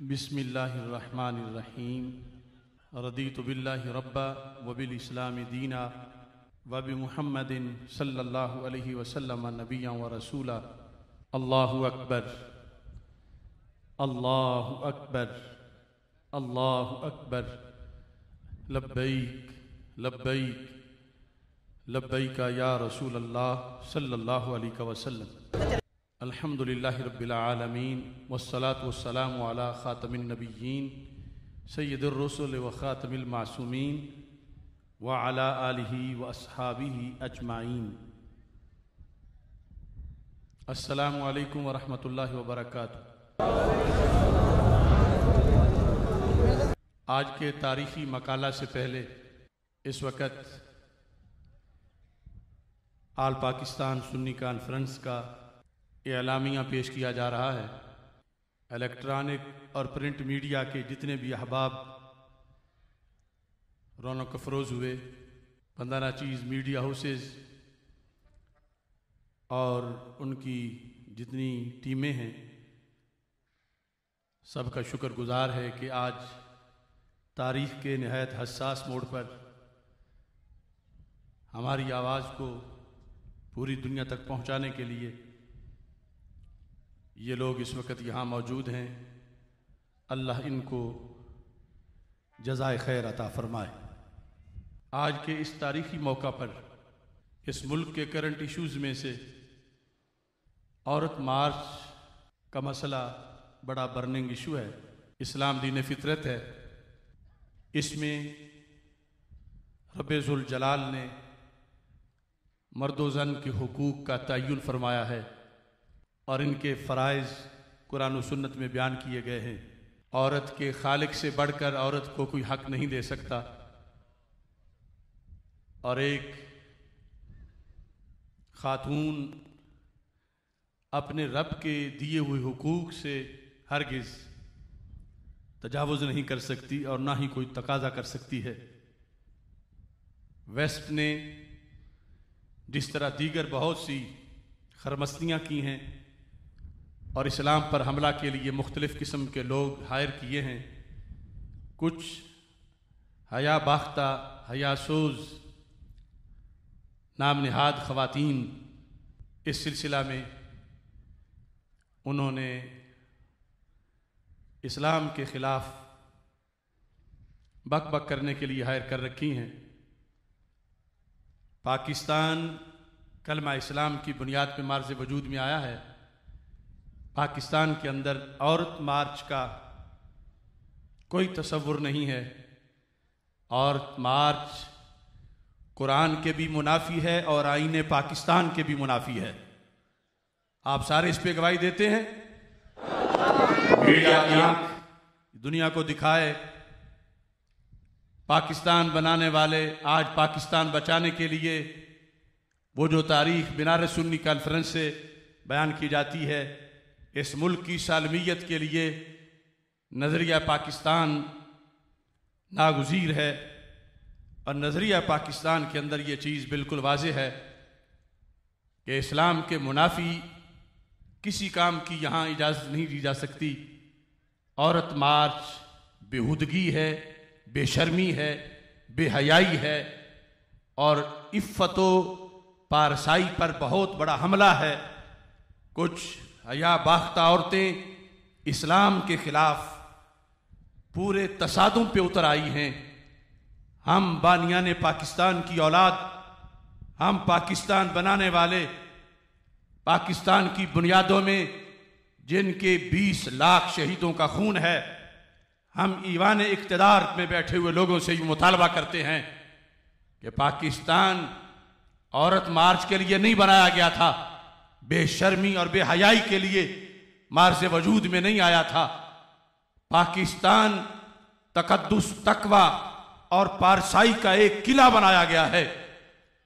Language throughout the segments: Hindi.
बिस्मिल्लाहिर्रहमानिर्रहीम। रदीतु बिल्लाहि रब्बा व बिल इस्लामी दीना व बि मुहम्मदिन सल्लल्लाहु अलैहि वसल्लम नबिय्यन व रसूला। अल्लाहु अकबर, अल्लाहु अकबर, अल्लाहु अकबर। लब्बैक लब्बैक लब्बैक या रसूल अल्लाह सल्लल्लाहु अलैहि वसल्लम। अल्हम्दुलिल्लाहि रब्बिल आलमीन वस्सलातु वस्सलामु अला खातमिन नबिय्यीन सय्यिदिर रुसुल व खातमिल मासूमीन व अला आलिहि व अस्हाबिहि अजमाइन। अस्सलामु अलैकुम व रहमतुल्लाहि व बरकातुहू। आज के तारीखी मकाला से पहले इस वक़्त आल पाकिस्तान सुन्नी कॉन्फ्रेंस का एलामिया पेश किया जा रहा है। इलेक्ट्रॉनिक और प्रिंट मीडिया के जितने भी अहबाब रौनक अफरोज़ हुए, 15 चीज़ मीडिया हाउसेस और उनकी जितनी टीमें हैं, सबका शुक्रगुजार है कि आज तारीख़ के नहायत हसास मोड़ पर हमारी आवाज़ को पूरी दुनिया तक पहुंचाने के लिए ये लोग इस वक्त यहाँ मौजूद हैं। अल्लाह इनको जज़ाए खैर अता फरमाए। आज के इस तारीख़ी मौका पर इस मुल्क के करंट इश्यूज़ में से औरत मार्च का मसला बड़ा बर्निंग इशू है। इस्लाम दीन फितरत है। इसमें रब्बे ज़ुल जलाल ने मर्द व ज़न के हुकूक का तय्युन फरमाया है और इनके फ़राइज़ कुरान और सुन्नत में बयान किए गए हैं। औरत के खालिक से बढ़कर औरत को कोई हक नहीं दे सकता और एक खातून अपने रब के दिए हुए हुकूक से हरगिज़ तजावुज़ नहीं कर सकती और ना ही कोई तकाजा कर सकती है। वेस्ट ने जिस तरह दीगर बहुत सी खरमस्तियाँ की हैं और इस्लाम पर हमला के लिए मुख्तलिफ़ किस्म के लोग हायर किए हैं, कुछ हया बाख्ता हयासोज नाम नहाद ख़वातीन इस सिलसिला में उन्होंने इस्लाम के ख़िलाफ़ बक बक करने के लिए हायर कर रखी हैं। पाकिस्तान कलमा इस्लाम की बुनियाद पर मार्ज़ वजूद में आया है। पाकिस्तान के अंदर औरत मार्च का कोई तसव्वुर नहीं है। औरत मार्च कुरान के भी मुनाफी है और आईने पाकिस्तान के भी मुनाफी है। आप सारे इस पे गवाही देते हैं। मीडिया की आंख दुनिया को दिखाए। पाकिस्तान बनाने वाले आज पाकिस्तान बचाने के लिए वो जो तारीख बनारस सुन्नी कॉन्फ्रेंस से बयान की जाती है, इस मुल्क की सालमियत के लिए नज़रिया पाकिस्तान नागुज़ीर है और नज़रिया पाकिस्तान के अंदर ये चीज़ बिल्कुल वाज़ेह है कि इस्लाम के मुनाफी किसी काम की यहाँ इजाज़त नहीं दी जा सकती। औरत मार्च बेहुदगी है, बेशर्मी है, बेहयाई है और इफ़्फ़तो पारसाई पर बहुत बड़ा हमला है। कुछ हया बाख्ता औरतें इस्लाम के ख़िलाफ़ पूरे तसादुम पे उतर आई हैं। हम बानियाने पाकिस्तान की औलाद, हम पाकिस्तान बनाने वाले, पाकिस्तान की बुनियादों में जिनके 20 लाख शहीदों का खून है, हम ईवान इक़्तिदार में बैठे हुए लोगों से ये मुतालबा करते हैं कि पाकिस्तान औरत मार्च के लिए नहीं बनाया गया था, बेशर्मी और बेहयाई के लिए मार्च वजूद में नहीं आया था। पाकिस्तान तकद्दुस, तकवा और पारसाई का एक किला बनाया गया है।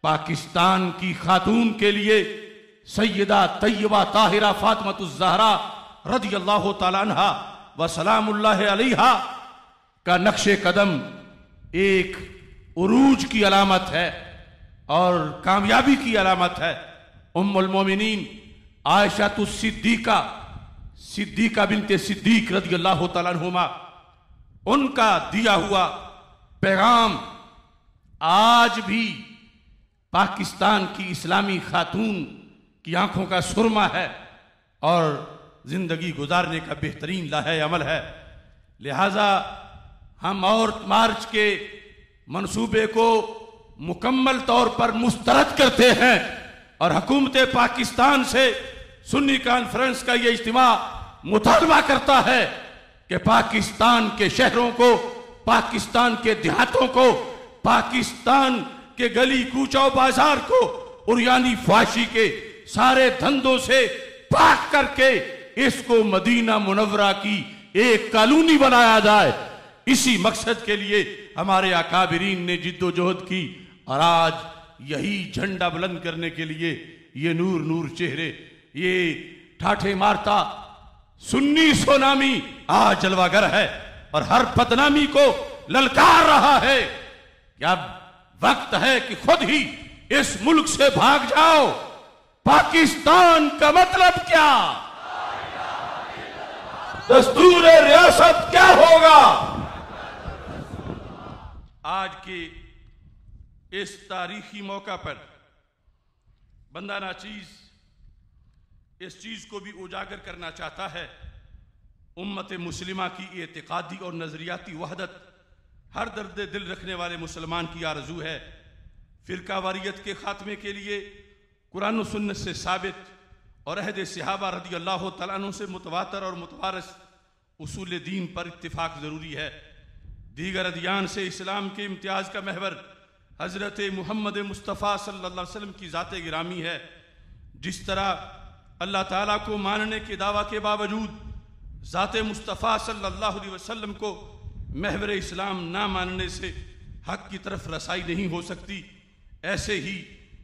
पाकिस्तान की खातून के लिए सैयदा तैयबा ताहिरा फातिमातुज़ ज़हरा रज़ियल्लाहु ताला अन्हा व सलामुल्लाहि अलैहा का नक्शे कदम एक उरूज की अलामत है और कामयाबी की अलामत है। उम्मुल मोमिनीन आयशा सिद्दीका सिद्दीका बिनते सिद्दीक रज़ियल्लाहु तआला अन्हुमा, उनका दिया हुआ पैगाम आज भी पाकिस्तान की इस्लामी खातून की आंखों का सुरमा है और जिंदगी गुजारने का बेहतरीन लाहे अमल है। लिहाजा हम और मार्च के मंसूबे को मुकम्मल तौर पर मुस्तरद करते हैं और हुकूमत पाकिस्तान से सुन्नी कॉन्फ्रेंस का यह इज्तिमा मुतालबा करता है कि पाकिस्तान के शहरों को, पाकिस्तान के देहातों को, पाकिस्तान के गली कूचो बाजार को उरियानी फाशी के सारे धंधों से पाक करके इसको मदीना मुनव्वरा की एक कॉलोनी बनाया जाए। इसी मकसद के लिए हमारे अकाबिरीन ने जिद्दोजहद की और आज यही झंडा बुलंद करने के लिए ये नूर नूर चेहरे, ये ठाठे मारता सुन्नी सोनामी आज जलवागर है और हर बदनामी को ललकार रहा है कि अब वक्त है कि खुद ही इस मुल्क से भाग जाओ। पाकिस्तान का मतलब क्या, दस्तूर रियासत क्या होगा। आज के इस तारीखी मौका पर बंदा नाचीज इस चीज को भी उजागर करना चाहता है, उम्मत मुस्लिमा की एतिकादी और नजरियाती वहदत हर दर्द दिल रखने वाले मुसलमान की आरजू है। फिरकावारियत के खात्मे के लिए कुरान और सुन्नत से साबित और अहद सहाबा रज़ियल्लाहु तआला अन्हुम से मुतवातर और मुतवारस उसूल दीन पर इत्तिफाक ज़रूरी है। दीगर अदियान से इस्लाम के इम्तियाज़ का महवर हज़रत मुहम्मद मुस्तफ़ा सल्लल्लाहु अलैहि वसल्लम की ज़ात गिरामी है। जिस तरह अल्लाह ताला को मानने के दावा के बावजूद ज़ात मुस्तफ़ा सल्लल्लाहु अलैहि वसल्लम को महवर इस्लाम ना मानने से हक की तरफ रसाई नहीं हो सकती, ऐसे ही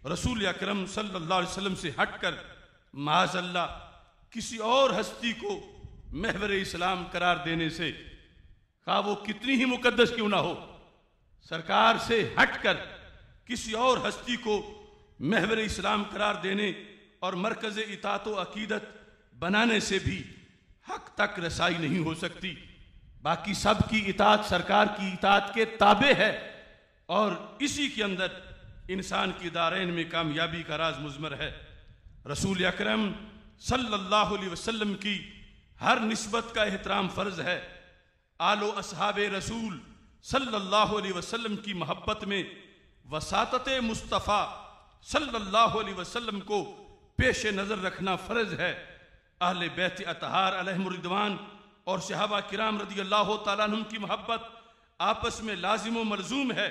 रसूल अकरम सल्लल्लाहु अलैहि वसल्लम से हटकर माज़अल्लाह किसी और हस्ती को महवर इस्लाम करार देने से, खा वो कितनी ही मुकद्दस क्यों ना हो, सरकार से हटकर किसी और हस्ती को महवर इस्लाम करार देने और मरकज़ इताअत व अकीदत बनाने से भी हक तक रसाई नहीं हो सकती। बाकी सब की इताअत सरकार की इताअत के ताबे है और इसी के अंदर इंसान की दारैन में कामयाबी का राज मुज़मर है। रसूल अकरम सल्लल्लाहु अलैहि वसल्लम की हर निस्बत का एहतराम फ़र्ज है। आलो असहाबे रसूल सल्लल्लाहु अलैहि वसल्लम की मोहब्बत में वसातत मुस्तफ़ा सल्लल्लाहु अलैहि वसल्लम को पेश नज़र रखना फ़र्ज है। अहले बैत अतहार अलैहिमुर रिदवान और सहाबा किराम रज़ियल्लाहु तआला अन्हुम की मोहब्बत आपस में लाजिम व मलजूम है।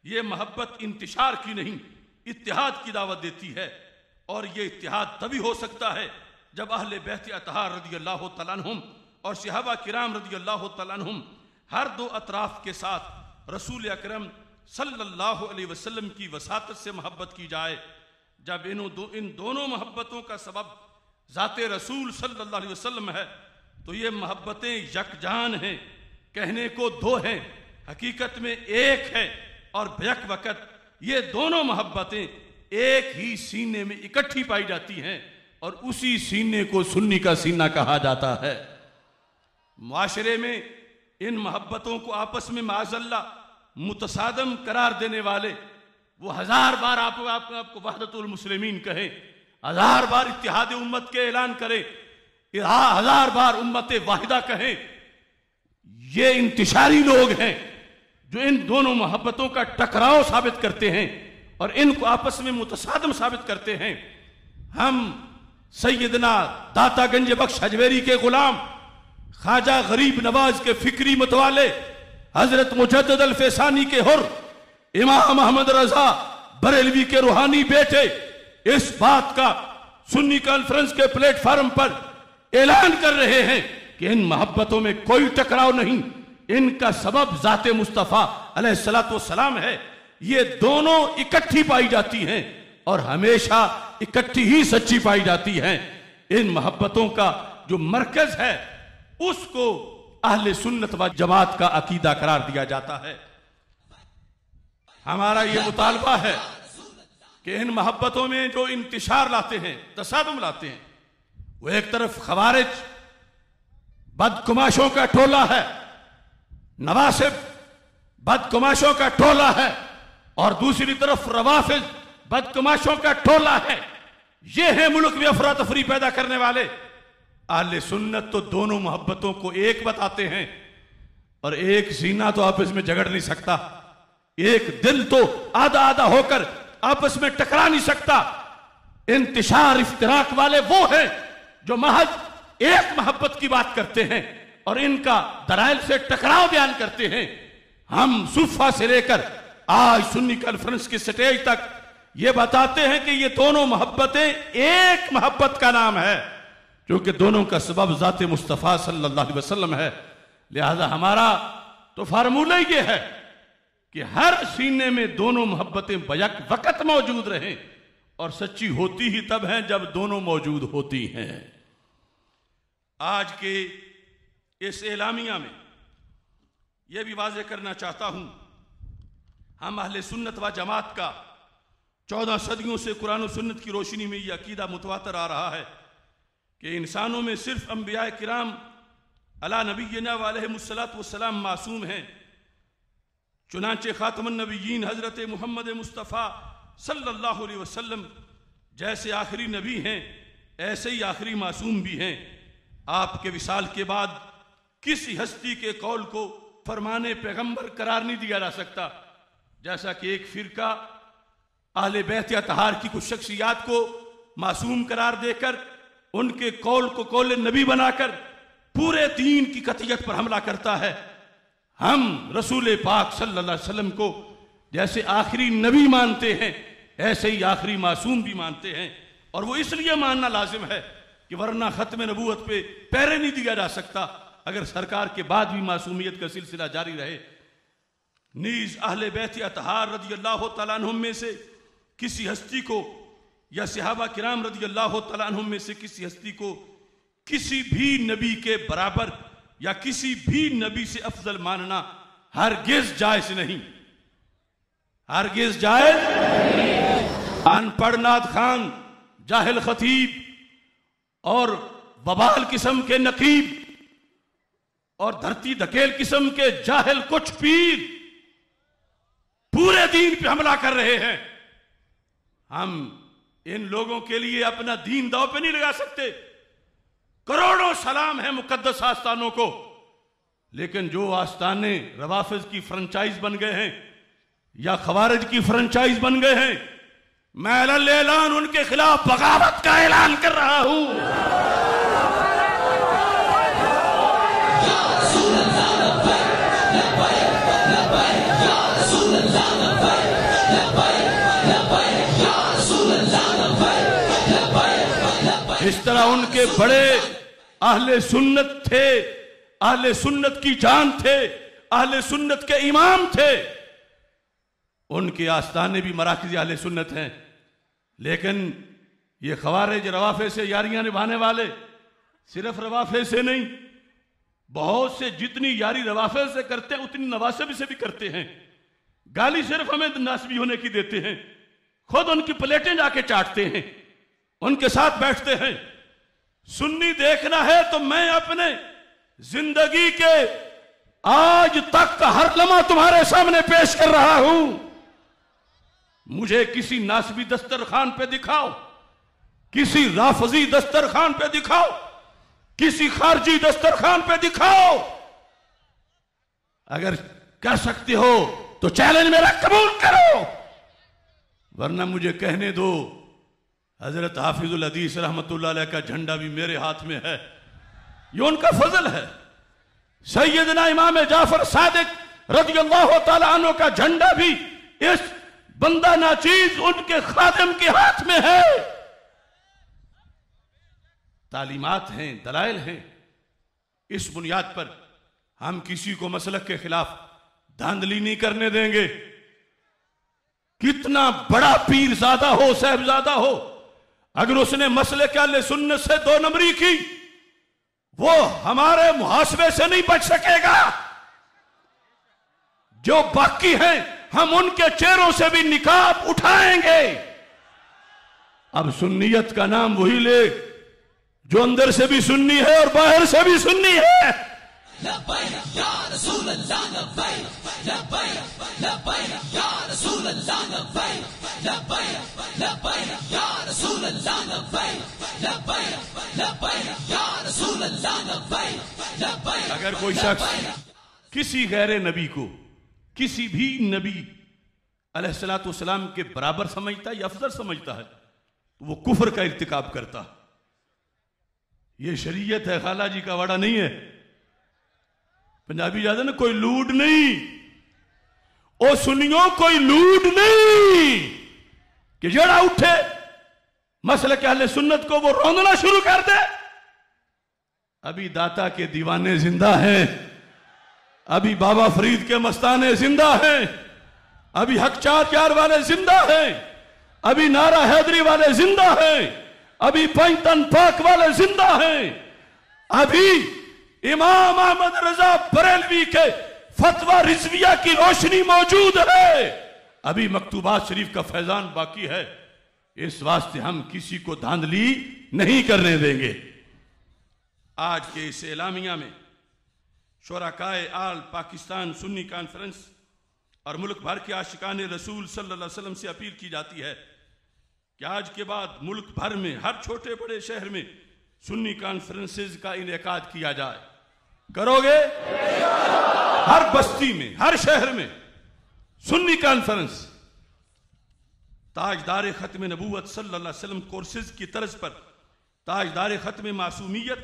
ये मोहब्बत इंतिशार की नहीं, इत्तिहाद की दावत देती है और ये इत्तिहाद तभी हो सकता है जब अहले बैत अतहार रज़ियल्लाहु तआला अन्हुम और सहाबा किराम रज़ियल्लाहु तआला अन्हुम हर दो अतराफ के साथ रसूल अकरम सल्लल्लाहु अलैहि वसल्लम की वसातत से मोहब्बत की जाए। जब इन दोनों मोहब्बतों का सबब ज़ाते रसूल सल्लल्लाहु अलैहि वसल्लम है तो ये मोहब्बतें यकजान हैं, कहने को दो हैं, हकीकत में एक है और बेक वक़्त ये दोनों मोहब्बतें एक ही सीने में इकट्ठी पाई जाती हैं और उसी सीने को सुन्नी का सीना कहा जाता है। मुआशरे में इन मोहब्बतों को आपस में माज़अल्लाह मुतसादम करार देने वाले वो 1000 बार आपको वहदतुल मुस्लिमीन कहें, 1000 बार इत्तिहाद उम्मत के ऐलान करें, 1000 बार उम्मत वाहिदा कहें, ये इंतिशारी लोग हैं जो इन दोनों मोहब्बतों का टकराव साबित करते हैं और इनको आपस में मुतसादम साबित करते हैं। हम सैयदना दाता गंज बख्श हजवेरी के गुलाम ख्वाजा गरीब नवाज के फिक्री मतवाले हजरत मुजद्दद अल फैसानी के हुर इमाम अहमद रजा बरेलवी के रूहानी बेटे इस बात का सुन्नी कॉन्फ्रेंस के प्लेटफार्म पर ऐलान कर रहे हैं कि इन मोहब्बतों में कोई टकराव नहीं, इनका सबब ज़ाते मुस्तफ़ा अलैहिस्सलातु वस्सलाम है। ये दोनों इकट्ठी पाई जाती हैं और हमेशा इकट्ठी ही सच्ची पाई जाती हैं। इन मोहब्बतों का जो मरकज है उसको अहले सुन्नत व जमात का अकीदा करार दिया जाता है। हमारा ये मुतालबा है कि इन मोहब्बतों में जो इंतिशार लाते हैं, तसादुम लाते हैं, वो एक तरफ खवारिज बदकुमाशों का टोला है, नवासिब बदकुमाशों का टोला है, और दूसरी तरफ रवाफिज बदकुमाशों का टोला है। ये है मुल्क में अफरा तफरी पैदा करने वाले। अहले सुन्नत तो दोनों मोहब्बतों को एक बताते हैं, और एक सीना तो आपस में झगड़ नहीं सकता, एक दिल तो आधा आधा होकर आपस में टकरा नहीं सकता। इंतिशार इफ्तिराक वाले वो हैं जो महज एक मोहब्बत की बात करते हैं और इनका दलाइल से टकराव बयान करते हैं। हम सुफा से लेकर आज सुन्नी कॉन्फ्रेंस की स्टेज तक ये बताते हैं कि ये दोनों मोहब्बतें एक मोहब्बत का नाम है, क्योंकि दोनों का सबब ज़ाते मुस्तफ़ा सल्लल्लाहु अलैहि वसल्लम है। लिहाजा हमारा तो फार्मूला ये है कि हर सीने में दोनों मोहब्बतें बैक वक्त मौजूद रहें, और सच्ची होती ही तब हैं जब दोनों मौजूद होती हैं। आज के इस एलामिया में यह भी वाज़ेह करना चाहता हूं, हम अहले सुन्नत व जमात का 14 सदियों से कुरान और सुन्नत की रोशनी में यह अकीदा मुतवातर आ रहा है कि इंसानों में सिर्फ अंबिया किराम अला नबीना अलैहिमुस्सलातु वस्सलाम मासूम हैं। चुनांचे खातमुन नबीयीन हजरत मोहम्मद मुस्तफ़ा सल्लल्लाहु अलैहि वसल्लम जैसे आखिरी नबी हैं, ऐसे ही आखिरी मासूम भी हैं। आपके विसाल के बाद किसी हस्ती के कौल को फरमाने पैगंबर करार नहीं दिया जा सकता। जैसा कि एक फिरका अहले बैत या तहार की कुछ शख्सियात को मासूम करार देकर उनके कौल को कौल नबी बनाकर पूरे दीन की कतियत पर हमला करता है। हम रसूल पाक सल्लल्लाहु अलैहि वसल्लम को जैसे आखिरी नबी मानते हैं, ऐसे ही आखिरी मासूम भी मानते हैं, और वो इसलिए मानना लाजिम है कि वरना खत्म नबूवत पे पैरे नहीं दिया जा सकता अगर सरकार के बाद भी मासूमियत का सिलसिला जारी रहे। नीज अहले बैत अतहार रज़ी अल्लाह तआला अन्हुम में से किसी हस्ती को या सहाबा किराम रज़ी अल्लाह तआला अन्हुम में से किसी हस्ती को किसी भी नबी के बराबर या किसी भी नबी से अफजल मानना हरगिज जायज नहीं, हरगिज जायज। अनपढ़ नाथ खान, जाहिल खतीब और बबाल किस्म के नकीब और धरती धकेल किस्म के जाहिल कुछ पीर पूरे दीन पे हमला कर रहे हैं। हम इन लोगों के लिए अपना दीन दांव पे नहीं लगा सकते। करोड़ों सलाम है मुकद्दस आस्थानों को, लेकिन जो आस्थाने रवाफिज की फ्रेंचाइज बन गए हैं या खवारिज की फ्रेंचाइज बन गए हैं, मैं ऐलान उनके खिलाफ बगावत का ऐलान कर रहा हूं। इस तरह उनके बड़े अहले सुन्नत थे, अहले सुन्नत की जान थे, अहले सुन्नत के इमाम थे। उनके आस्थाने भी मराकज़ी अहले सुन्नत हैं, लेकिन ये खवारिज रवाफे से यारियां निभाने वाले सिर्फ रवाफे से नहीं, बहुत से जितनी यारी रवाफे से करते हैं उतनी नवासिब से भी करते हैं। गाली सिर्फ हमें नासबी होने की देते हैं, खुद उनकी प्लेटें जाके चाटते हैं, उनके साथ बैठते हैं। सुन्नी देखना है तो मैं अपने जिंदगी के आज तक का हर लम्हा तुम्हारे सामने पेश कर रहा हूं। मुझे किसी नासबी दस्तरखान पे दिखाओ, किसी राफजी दस्तरखान पे दिखाओ, किसी खारजी दस्तरखान पे दिखाओ। अगर कर सकते हो तो चैलेंज मेरा कबूल करो, वरना मुझे कहने दो हजरत हाफिजुल हदीस रहमतुल्लाह अलैह का झंडा भी मेरे हाथ में है। ये उनका फजल है। सैयदना इमाम जाफर सादिक रज़ियल्लाहु तआला अन्हु का झंडा भी इस बंदा नाचीज उनके खादिम के हाथ में है। तालीमात हैं, दलाइल हैं। इस बुनियाद पर हम किसी को मसलक के खिलाफ धांधली नहीं करने देंगे। कितना बड़ा पीर ज़्यादा हो, साहबजादा हो, अगर उसने मसले के अहले सुन्नत से दो नंबरी की, वो हमारे मुहासबे से नहीं बच सकेगा। जो बाकी हैं हम उनके चेहरों से भी निकाब उठाएंगे। अब सुन्नियत का नाम वही ले जो अंदर से भी सुन्नी है और बाहर से भी सुन्नी है। अगर कोई शख्स किसी गैर नबी को किसी भी नबी अलैहिस्सलातु वस्सलाम के बराबर समझता है या अफजल समझता है तो वो कुफ्र का इर्तिकाब करता है। ये शरीयत है, खाला जी का वाड़ा नहीं है। पंजाबी ज्यादा ना, कोई लूट नहीं, ओ सुनियो कोई लूट नहीं कि जड़ा उठे मसले के अहले सुन्नत को वो रोंदना शुरू कर दे। अभी दाता के दीवाने जिंदा हैं, अभी बाबा फरीद के मस्ताने जिंदा हैं, अभी हक चार वाले जिंदा हैं, अभी नारा हैदरी वाले जिंदा हैं, अभी पैंतन पाक वाले जिंदा हैं, अभी इमाम अहमद रजा बरेलवी के फतवा रिजविया की रोशनी मौजूद है, अभी मकतूबात शरीफ का फैजान बाकी है। इस वास्ते हम किसी को धांधली नहीं करने देंगे। आज के इस एलामिया में शुरकाए आल पाकिस्तान सुन्नी कॉन्फ्रेंस और मुल्क भर के आशिकान रसूल सल्लल्लाहु अलैहि वसल्लम से अपील की जाती है कि आज के बाद मुल्क भर में हर छोटे बड़े शहर में सुन्नी कॉन्फ्रेंसेस का इनेकाद किया जाए। करोगे? हर बस्ती में, हर शहर में सुन्नी कॉन्फ्रेंस ताजदार खत्म नबूवत सल्लल्लाहु अलैहि वसल्लम कोर्सेज की तर्ज पर ताजदार खत्म मासूमियत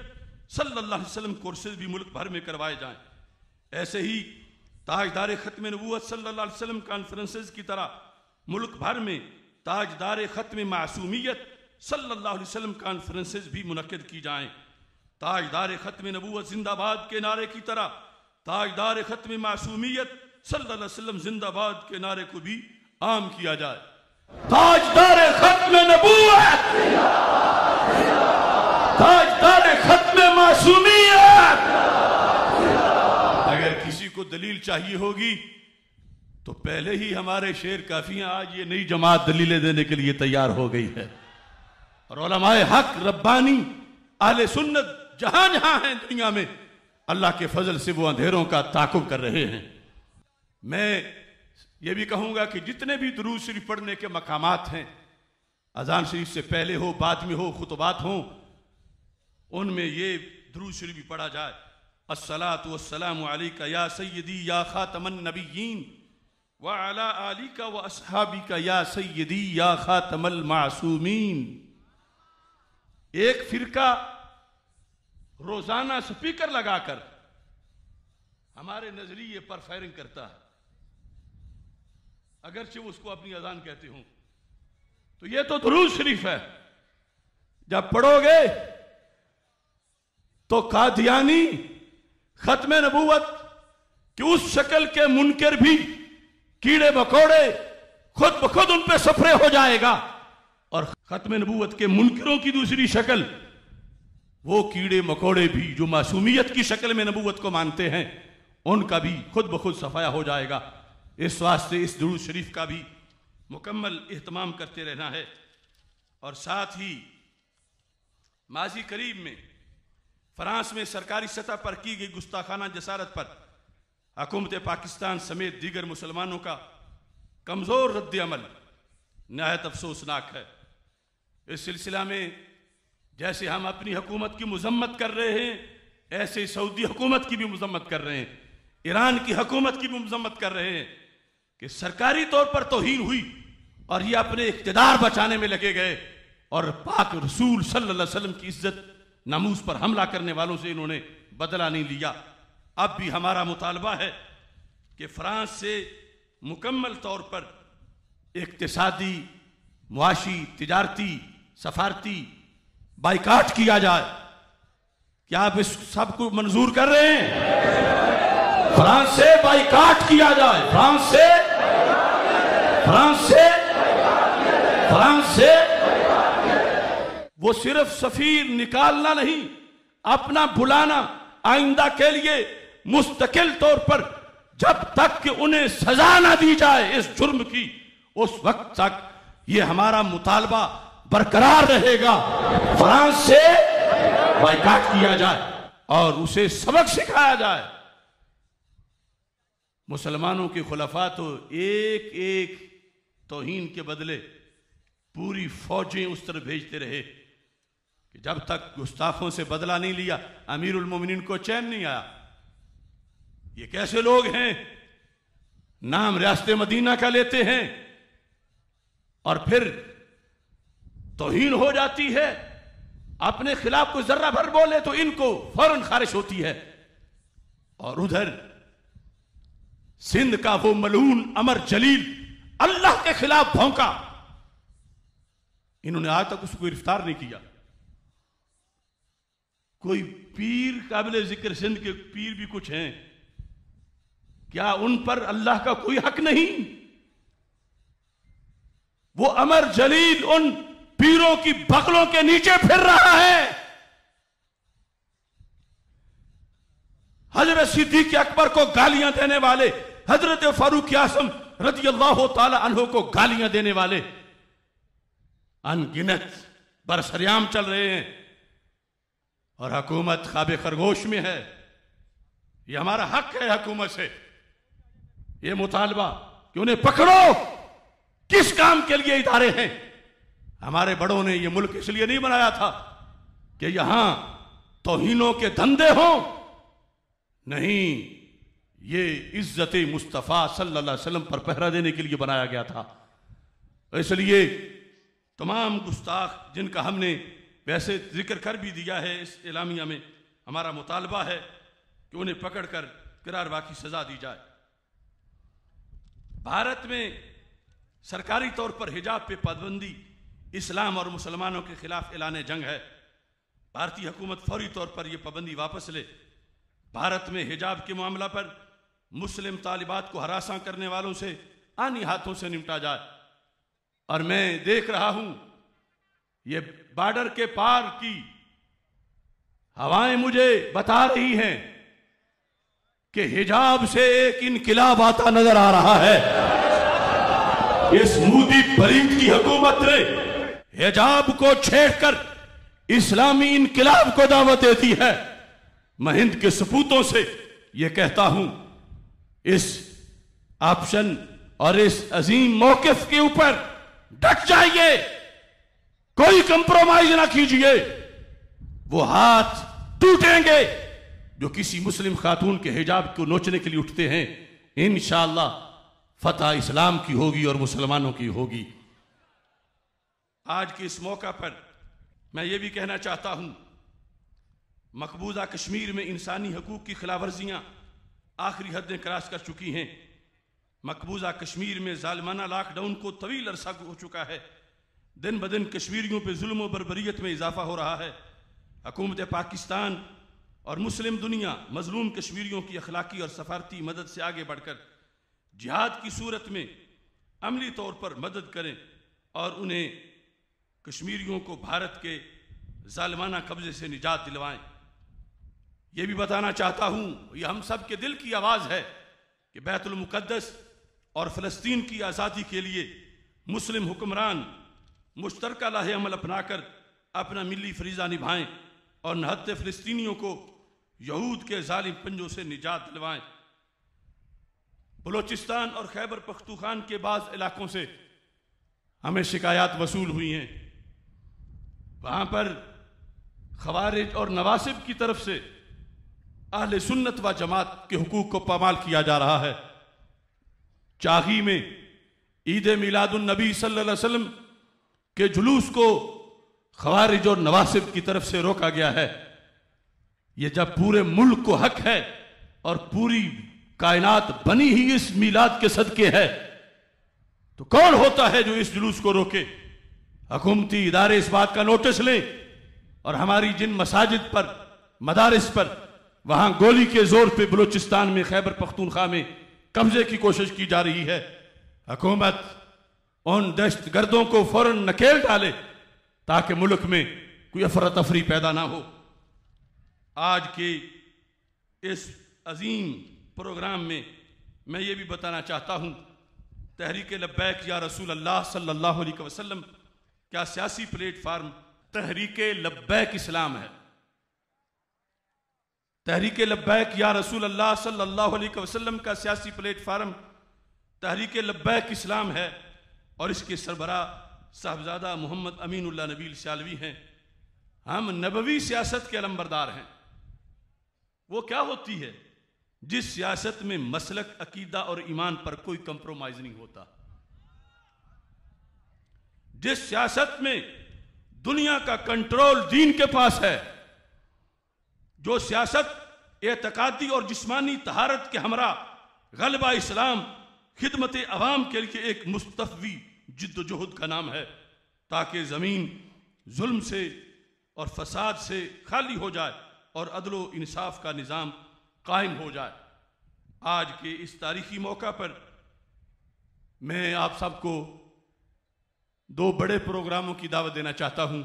सल्लल्लाहु अलैहि वसल्लम कोर्सेज भी मुल्क भर में करवाए जाएं। ऐसे ही ताजदार खत्म नबूवत सल्लल्लाहु अलैहि वसल्लम कॉन्फ्रेंसेज की तरह मुल्क भर में ताजदार खत्म मासूमियत सल्लल्लाहु अलैहि वसल्लम कॉन्फ्रेंसेज भी मुनक्किद की जाएं। ताजदार खत्म नबूवत जिंदाबाद के नारे की तरह ताजदार खत्म मासूमियत सल्लल्लाहु अलैहि वसल्लम जिंदाबाद के नारे को भी आम किया जाए। ताजदार खत्म नबूवत, ताजदार खत्म मासूमियत। अगर किसी को दलील चाहिए होगी तो पहले ही हमारे शेर काफी हैं। आज ये नई जमात दलीलें देने के लिए तैयार हो गई है और उलमाए हक रब्बानी अहले सुन्नत जहां जहां हैं दुनिया में अल्लाह के फजल से वो अंधेरों का ताकुब कर रहे हैं। मैं ये भी कहूंगा कि जितने भी दुरूद शरीफ पढ़ने के मकामात हैं, अजान शरीफ से पहले हो, बाद में हो, खुतबात हो, उनमें ये दुरूद शरीफ भी पढ़ा जाए। अस्सलातु वस्सलामु अलैका या सय्यदी या खातमन नबिय्यीन व अला आलिका व अस्हाबिका या सय्यदी या खातमल मासूमीन। एक फिरका रोजाना स्पीकर लगाकर हमारे नजरिए पर फायरिंग करता है, अगरचे उसको अपनी अजान कहते हो, तो ये तो दुरूद शरीफ है। जब पढ़ोगे तो कादियानी खत्म नबूवत कि उस शक्ल के मुनकर भी कीड़े मकोड़े खुद ब खुद उन पे सफरे हो जाएगा, और खत्म नबूवत के मुनकरों की दूसरी शक्ल वो कीड़े मकोड़े भी जो मासूमियत की शक्ल में नबूवत को मानते हैं उनका भी खुद ब खुद सफाया हो जाएगा। इस वास्ते इस दुरूद शरीफ का भी मुकम्मल एहतमाम करते रहना है। और साथ ही माजी करीब में फ्रांस में सरकारी सतह पर की गई गुस्ताखाना जसारत पर हुकूमत पाकिस्तान समेत दीगर मुसलमानों का कमज़ोर रद्द अमल नहायत अफसोसनाक है। इस सिलसिला में जैसे हम अपनी हुकूमत की मजम्मत कर रहे हैं, ऐसे सऊदी हुकूमत की भी मजम्मत कर रहे हैं, ईरान की हुकूमत की भी मजम्मत कर रहे हैं कि सरकारी तौर पर तौहीन हुई और ये अपने इख्तिदार बचाने में लगे गए और पाक रसूल सल्लल्लाहु अलैहि वसल्लम की इज्जत नामूस पर हमला करने वालों से इन्होंने बदला नहीं लिया। अब भी हमारा मुतालबा है कि फ्रांस से मुकम्मल तौर पर इक्तिसादी, मुआशी, तिजारती, सफारती बाइकाट किया जाए। क्या आप इस सब को मंजूर कर रहे हैं? फ्रांस से बाइकाट किया जाए, फ्रांस से वो सिर्फ सफीर निकालना नहीं, अपना बुलाना आइंदा के लिए मुस्तकिल तौर पर जब तक कि उन्हें सजा ना दी जाए इस जुर्म की, उस वक्त तक ये हमारा मुतालबा बरकरार रहेगा। फ्रांस से बाइकाट किया जाए और उसे सबक सिखाया जाए। मुसलमानों के खुलफा तो एक एक तौहीन के बदले पूरी फौजें उस तरफ भेजते रहे कि जब तक गुस्ताखों से बदला नहीं लिया अमीरुल मोमिनीन को चैन नहीं आया। ये कैसे लोग हैं, नाम रियासत मदीना का लेते हैं और फिर तौहीन हो जाती है, अपने खिलाफ को जर्रा भर बोले तो इनको फौरन खारिश होती है। और उधर सिंध का वो मलून अमर जलील अल्लाह के खिलाफ भौंका, इन्होंने आज तक उसको गिरफ्तार नहीं किया। कोई पीर काबिल जिक्र सिंध के पीर भी कुछ हैं, क्या उन पर अल्लाह का कोई हक नहीं? वो अमर जलील उन पीरों की बगलों के नीचे फिर रहा है। हजरत सिद्दीक अकबर को गालियां देने वाले, हजरत फारूक आज़म रज़ियल्लाहु ताला अन्हु को गालियां देने वाले अनगिनत बरसरियाम चल रहे हैं और हुकूमत ख्वाब खरगोश में है। ये हमारा हक है हुकूमत से ये मुतालबा कि उन्हें पकड़ो। किस काम के लिए इदारे हैं? हमारे बड़ों ने ये मुल्क इसलिए नहीं बनाया था कि यहां तौहीनों के धंधे हों, नहीं, ये इज्जत मुस्तफ़ा सल्लल्लाहु अलैहि वसल्लम पर पहरा देने के लिए बनाया गया था। इसलिए तमाम गुस्ताख जिनका हमने वैसे जिक्र कर भी दिया है इस एलामिया में, हमारा मुतालबा है कि उन्हें पकड़कर किरारवा की सजा दी जाए। भारत में सरकारी तौर पर हिजाब पे पाबंदी इस्लाम और मुसलमानों के खिलाफ ऐलान जंग है। भारतीय हुकूमत फौरी तौर पर यह पाबंदी वापस ले। भारत में हिजाब के मामला पर मुस्लिम तालिबात को हरासा करने वालों से आनी हाथों से निपटा जाए। और मैं देख रहा हूं ये बॉर्डर के पार की हवाएं मुझे बता रही हैं कि हिजाब से एक इनकिलाब आता नजर आ रहा है। इस मोदी फरीद की हुकूमत ने हिजाब को छेड़कर इस्लामी इनकिलाब को दावत देती है। मैं हिंद के सपूतों से यह कहता हूं, इस ऑप्शन और इस अजीम मौकिफ के ऊपर डट जाइए, कोई कंप्रोमाइज ना कीजिए। वो हाथ टूटेंगे जो किसी मुस्लिम खातून के हिजाब को नोचने के लिए उठते हैं। इंशाअल्लाह फतह इस्लाम की होगी और मुसलमानों की होगी। आज के इस मौका पर मैं ये भी कहना चाहता हूं, मकबूजा कश्मीर में इंसानी हकूक की खिलाफवर्जियां आखिरी हदें क्रॉस कर चुकी हैं। मकबूजा कश्मीर में जालिमाना लॉकडाउन को तवील अरसा हो चुका है। दिन ब दिन कश्मीरियों पर जुल्म और बर्बरियत में इजाफा हो रहा है। हुकूमत पाकिस्तान और मुस्लिम दुनिया मजलूम कश्मीरियों की अखलाकी और सफारती मदद से आगे बढ़कर जिहाद की सूरत में अमली तौर पर मदद करें और उन्हें कश्मीरियों को भारत के जालिमाना कब्जे से निजात दिलवाएं। यह भी बताना चाहता हूं, यह हम सब के दिल की आवाज़ है कि बैतुल मुक़द्दस और फ़लस्तीन की आज़ादी के लिए मुस्लिम हुक्मरान मुश्तरका लाहे अमल अपनाकर अपना मिली फरीज़ा निभाएं और नहत्ते फ़लस्तीनियों को यहूद के जालिम पंजों से निजात दिलवाएं। बलोचिस्तान और खैबर पख्तूनख्वा के बाज़ इलाकों से हमें शिकायत वसूल हुई हैं। वहाँ पर खवारिज और नवासिब की तरफ से अहले सुन्नत व जमात के हुकूक को पामाल किया जा रहा है। चाही में ईद मिलादुन नबी सल्लल्लाहु अलैहि वसल्लम के जुलूस को खवारिज और नवासिब की तरफ से रोका गया है। यह जब पूरे मुल्क को हक है और पूरी कायनात बनी ही इस मिलाद के सदके है, तो कौन होता है जो इस जुलूस को रोके? हुकूमती इदारे इस बात का नोटिस लें और हमारी जिन मसाजिद पर, मदारिस पर वहां गोली के जोर पे बलूचिस्तान में, खैबर पख्तूनख्वा में कब्जे की कोशिश की जा रही है, हुकूमत उन दहशतगर्दों को फौरन नकेल डाले ताकि मुल्क में कोई अफरा तफरी पैदा ना हो। आज के इस अजीम प्रोग्राम में मैं ये भी बताना चाहता हूँ, तहरीक लब्बैक या रसूल अल्लाह सल्लल्लाहु अलैहि वसल्लम क्या सियासी प्लेटफार्म तहरीक लब्बैक इस्लाम है। तहरीक लब्बैक या रसूल अल्लाह सल्लल्लाहु अलैहि वसल्लम का सियासी प्लेटफार्म तहरीक लब्बैक इस्लाम है और इसके सरबराह साहबजादा मोहम्मद अमीनुल्लाह नबील सियालवी हैं। हम नबवी सियासत के अलंबरदार हैं। वो क्या होती है? जिस सियासत में मसलक, अकीदा और ईमान पर कोई कंप्रोमाइज नहीं होता, जिस सियासत में दुनिया का कंट्रोल दीन के पास है, जो सियासत एतकादी और जिस्मानी तहारत के हमरा गलबा इस्लाम खिदमत अवाम के लिए एक मुस्तफवी जिद्दोजहद का नाम है, ताकि ज़मीन जुल्म से और फसाद से खाली हो जाए और अदलो इंसाफ का निज़ाम कायम हो जाए। आज के इस तारीखी मौका पर मैं आप सबको दो बड़े प्रोग्रामों की दावत देना चाहता हूं।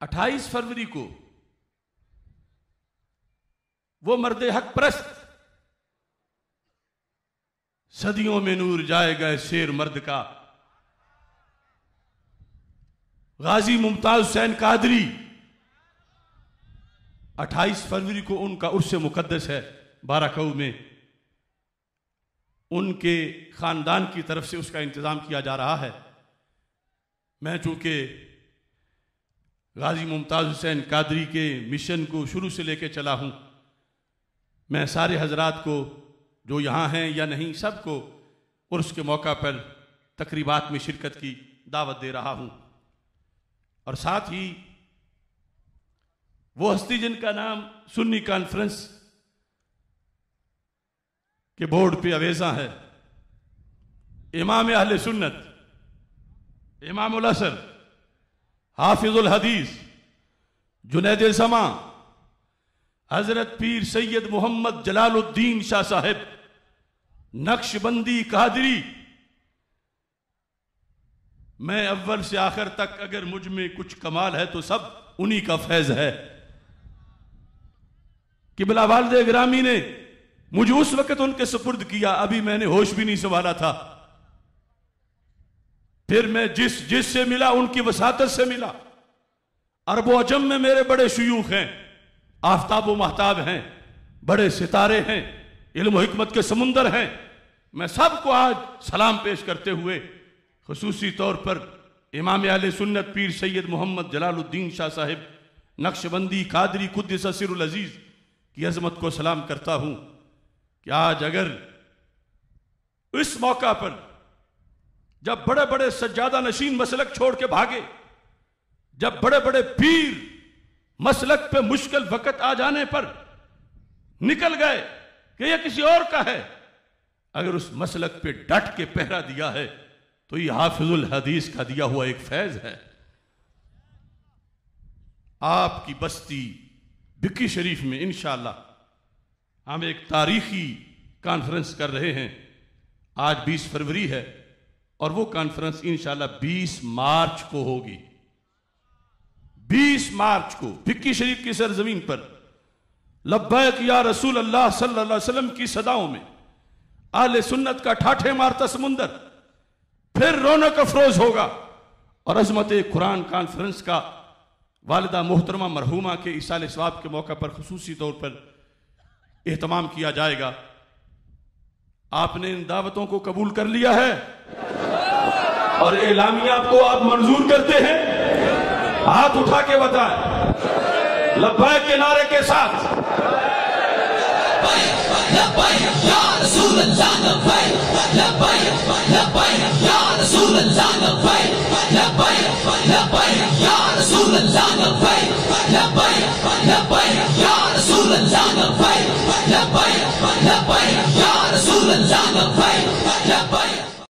28 फरवरी को वो मर्द हक परस्त, सदियों में नूर जाएगा शेर मर्द का, गाजी मुमताज हुसैन कादरी, 28 फरवरी को उनका उर्स मुकद्दस है बाराकऊ में। उनके खानदान की तरफ से उसका इंतजाम किया जा रहा है। मैं चूंकि गाजी मुमताज हुसैन कादरी के मिशन को शुरू से लेकर चला हूं, मैं सारे हजरात को जो यहाँ हैं या नहीं, सबको उर्स के मौका पर तकरीबात में शिरकत की दावत दे रहा हूं। और साथ ही वो हस्ती जिनका नाम सुन्नी कॉन्फ्रेंस के बोर्ड पे अवेजा है, इमाम अहले सुन्नत, इमामुल असर, हाफिजुल हदीस, जुनैद समा, हजरत पीर सैयद मोहम्मद जलालुद्दीन शाह साहिब नक्शबंदी कादरी। मैं अव्वल से आखिर तक अगर मुझ में कुछ कमाल है तो सब उन्हीं का फैज है। किबला वालिद गिरामी ने मुझे उस वक्त उनके सुपुर्द किया, अभी मैंने होश भी नहीं संभाला था। फिर मैं जिससे मिला उनकी वसातत से मिला। अरब अजम में मेरे बड़े शुयूख हैं, आफ्ताब व महताब हैं, बड़े सितारे हैं, इल्म व हिकमत के समुंदर हैं। मैं सबको आज सलाम पेश करते हुए खुसूसी तौर पर इमाम अहले सुन्नत पीर सैयद मोहम्मद जलालुद्दीन शाह साहिब नक्शबंदी कादरी कुद्दस सिरुल अजीज की अजमत को सलाम करता हूं कि आज अगर इस मौका पर जब बड़े बड़े सज्जादा नशीन मसलक छोड़ के भागे, जब बड़े बड़े पीर मसलक पे मुश्किल वक्त आ जाने पर निकल गए कि यह किसी और का है, अगर उस मसलक पे डट के पहरा दिया है तो ये हाफिजुल हदीस का दिया हुआ एक फैज है। आपकी बस्ती बिक्की शरीफ में इंशाअल्लाह हम एक तारीखी कॉन्फ्रेंस कर रहे हैं। आज 20 फरवरी है और वो कॉन्फ्रेंस इंशाअल्लाह 20 मार्च को होगी। 20 मार्च को बिक्की शरीफ की सरजमीन पर लब्बैक या रसूल अल्लाह सल्लल्लाहु अलैहि वसल्लम की सदाओं में आले सुन्नत का ठाठे मारता समुंदर फिर रौनक अफरोज होगा और अजमत कुरान कॉन्फ्रेंस का वालिदा मोहतरमा मरहूमा के इसाले सवाब के मौका पर खुसूसी तौर पर एहतमाम किया जाएगा। आपने इन दावतों को कबूल कर लिया है और एलामिया को आप मंजूर करते हैं? हाथ उठा के बताएं लब्बैक के नारे के साथ। लब्बैक